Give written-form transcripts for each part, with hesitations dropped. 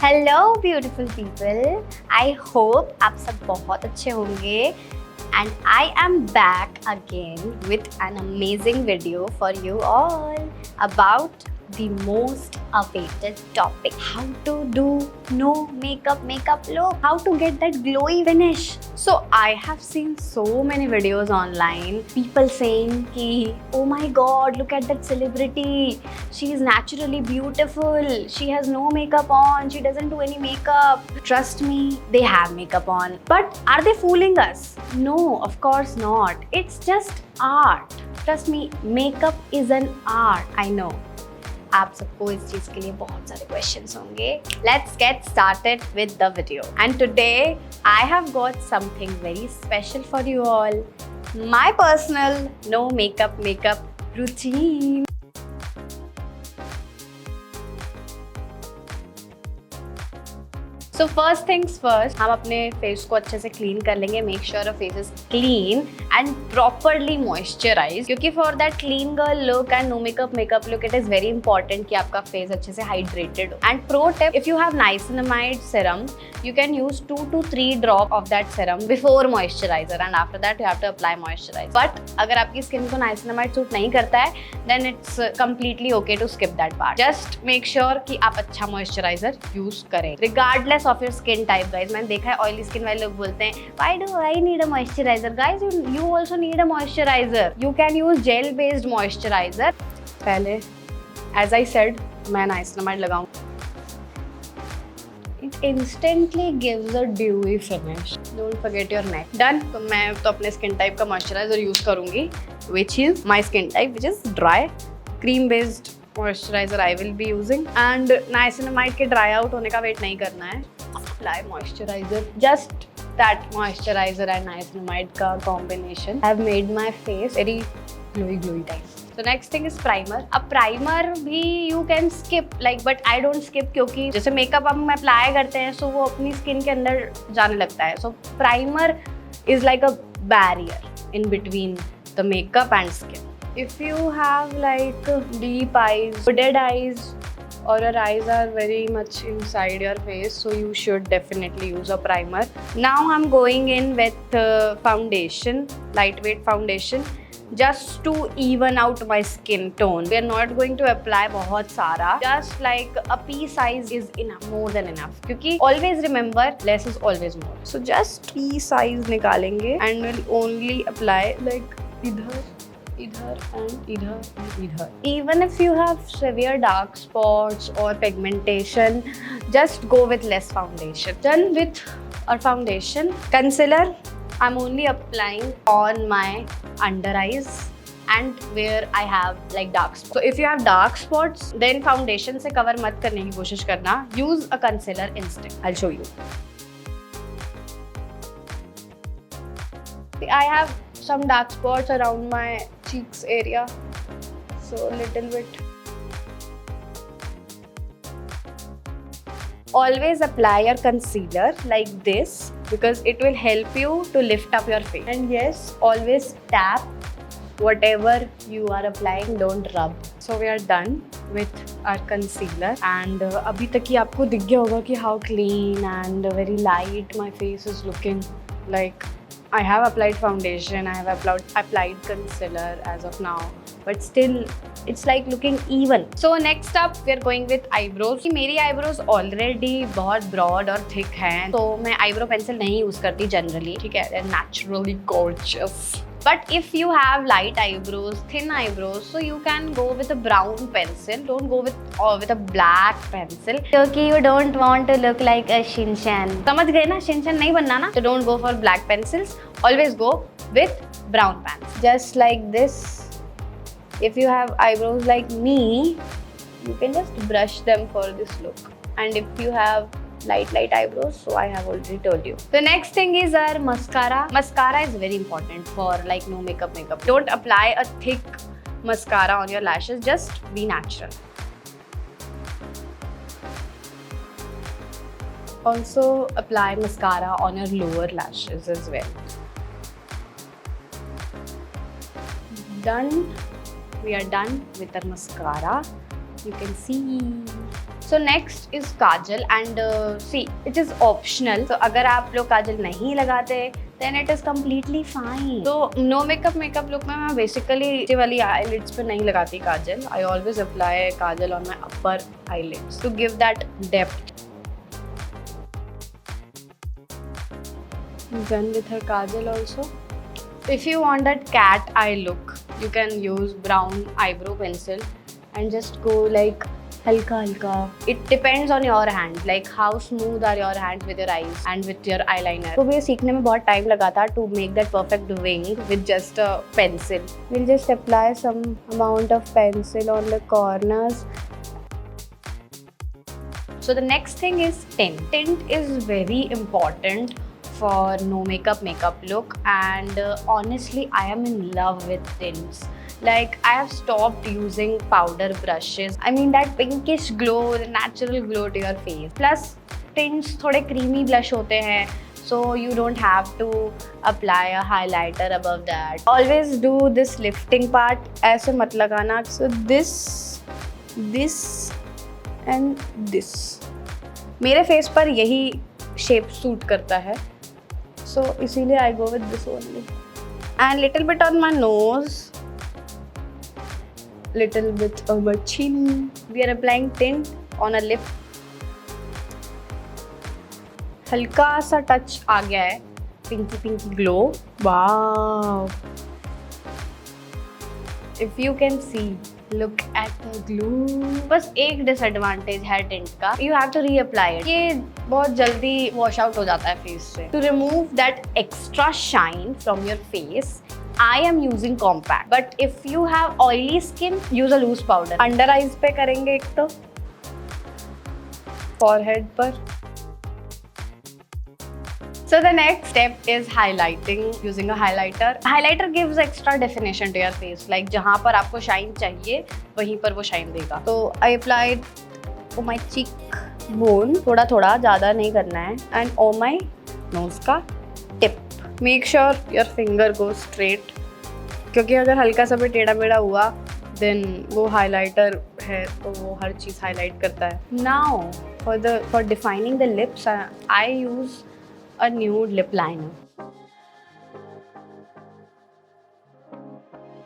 Hello beautiful people, I hope आप सब बहुत अच्छे होंगे and I am back again with an amazing video for you all about the most awaited topic: how to do no makeup look, how to get that glowy finish. So I have seen so many videos online, people saying ki oh my god, look at that celebrity, she is naturally beautiful, she has no makeup on, she doesn't do any makeup. Trust me, they have makeup on, but are they fooling us? No, of course not. It's just art. Trust me, makeup is an art. I know आप सबको इस चीज के लिए बहुत सारे questions होंगे. Let's get started with the video. And today I have got something very special for you all. My personal no makeup routine. So first things first, हम अपने फेस को अच्छे से क्लीन कर लेंगे. Make sure your face is clean and properly moisturized. क्योंकि for that clean girl look and no makeup look, it is very important कि आपका face अच्छे से hydrated हो. And pro tip, if you have niacinamide serum, you can use 2 to 3 drop of that serum before moisturizer, and after that you have to apply moisturizer. But अगर आपकी skin को niacinamide suit नहीं करता है, then it's completely okay to skip that part. Just make sure कि आप अच्छा moisturizer use करें, regardless of your skin type, guys. मैंने देखा है oily skin वाले लोग बोलते हैं why do I need a moisturizer? Guys, you also need a moisturizer. You can use gel based moisturizer. पहले as I said, मैं niacinamide लगाऊं. It instantly gives a dewy finish. Don't forget your neck. Done. तो मैं तो अपने skin type का moisturizer use करूँगी, which is my skin type, which is dry. Cream based moisturizer I will be using. And niacinamide के dry out होने का wait नहीं करना है. Apply moisturizer. Just that moisturizer and niacinamide का combination have made my face very glowy type. So next thing is primer. अब primer भी you can skip, like, but I don't skip क्योंकि जैसे makeup हम apply करते हैं, so वो अपनी skin के अंदर जाने लगता है. So primer is like a barrier in between the makeup and skin. If you have like deep eyes, hooded eyes, or your eyes are very much inside your face, so you should definitely use a primer. Now I'm going in with foundation, lightweight foundation, just to even out my skin tone. We are not going to apply बहुत सारा, just like a pea size is enough, more than enough. क्योंकि always remember, less is always more. So just pea size निकालेंगे and we'll only apply like इधर and idhar. Even if you have severe dark spots or pigmentation, just go with less foundation. Done with our foundation. Concealer, I'm only applying on my under eyes and where I have like dark spots. So if you have dark spots, then foundation से cover मत करने की कोशिश करना. Use a concealer instead. I'll show you. I have some dark spots around my cheeks area, so a little bit. Always apply your concealer like this because it will help you to lift up your face. And yes, always tap whatever you are applying, don't rub. So we are done with our concealer, and अभी तक ही आपको दिख गया होगा कि how clean and very light my face is looking. Like, I have applied foundation, I have applied concealer as of now, but still it's like looking even. So next up we are going with eyebrows. मेरी eyebrows already बहुत broad और thick हैं, तो मैं eyebrow pencil नहीं use करती generally, ठीक है? They're naturally gorgeous. But if you have light eyebrows, thin eyebrows, so you can go with a brown pencil. Don't go with a black pencil. क्योंकि you don't want to look like a Shinchan. समझ गए ना? Shinchan नहीं बनना ना? So don't go for black pencils. Always go with brown pencils. Just like this. If you have eyebrows like me, you can just brush them for this look. And if you have light eyebrows, so I have already told you. The next thing is our mascara. Mascara is very important for like no makeup. Don't apply a thick mascara on your lashes, just be natural. Also apply mascara on your lower lashes as well. Done. We are done with our mascara. You can see So next is Kajal and see, it is optional. So अगर आप लोग काजल नहीं लगाते then it is completely fine. So no makeup look में मैं basically ये वाली eyelids पे नहीं लगाती काजल. I always apply Kajal on my upper eyelids to give that depth. Done with her kajal also. If you want that cat eye look, you can use brown eyebrow pencil and just go like halka halka. It depends on your hand, like how smooth are your hands with your eyes and with your eyeliner. तो ये सीखने में बहुत time लगा था to make that perfect wing with just a pencil. We'll just apply some amount of pencil on the corners. So the next thing is tint. Tint is very important for no makeup look, and honestly I am in love with tints. Like I have stopped using powder brushes. I mean that pinkish glow, the natural glow to your face. Plus tints थोड़े creamy blush होते हैं, so you don't have to apply a highlighter above that. Always do this lifting part, ऐसे मत लगाना. So this and this. मेरे face पर यही shape suit करता है, so इसीलिए I go with this only. And little bit on my nose, little bit on my chin. We are applying tint on a lip. हल्का सा touch आ गया है, pinky glow. Wow! If you can see, look at the glow. बस एक disadvantage है tint का, you have to reapply it. ये बहुत जल्दी wash out हो जाता है face से. To remove that extra shine from your face, I am using compact. But if you have oily skin, use a loose powder. Under eyes पे करेंगे एक तो, forehead पर. So the next step is highlighting using a highlighter. Highlighter gives extra definition to your face. Like जहाँ पर आपको shine चाहिए, वहीं पर वो shine देगा. So I applied on my cheek bone, थोड़ा ज़्यादा नहीं करना है, and on my nose का tip. Make sure your finger goes straight, क्योंकि अगर हल्का सा भी टेढ़ा मेढ़ा हुआ, then वो highlighter है तो वो हर चीज़ highlight करता है. Now for defining the lips, I use a nude lip liner.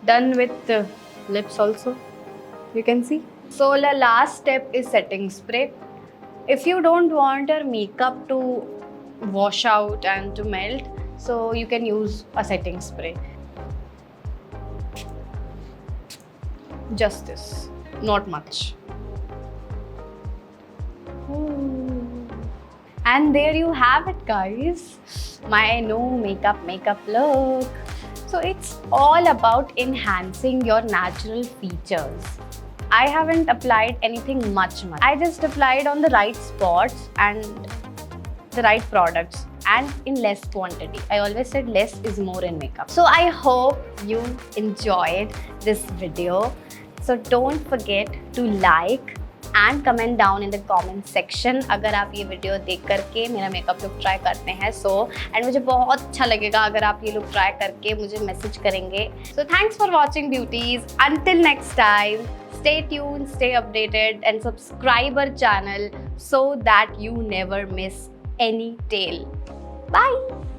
Done with the lips also, you can see. So the last step is setting spray. If you don't want your makeup to wash out and to melt, so you can use a setting spray. Just this, not much. And there you have it, guys, my no makeup look. So it's all about enhancing your natural features. I haven't applied anything much. I just applied on the right spots and the right products and in less quantity. I always said less is more in makeup. So I hope you enjoyed this video. So don't forget to like and comment down in the comment section अगर आप ये video देख करके मेरा makeup look try करते हैं. And मुझे बहुत अच्छा लगेगा अगर आप ये लुक ट्राई करके मुझे मैसेज करेंगे. So thanks for watching beauties. Until next time, stay tuned, stay updated and subscribe our channel so that you never miss any tale. Bye!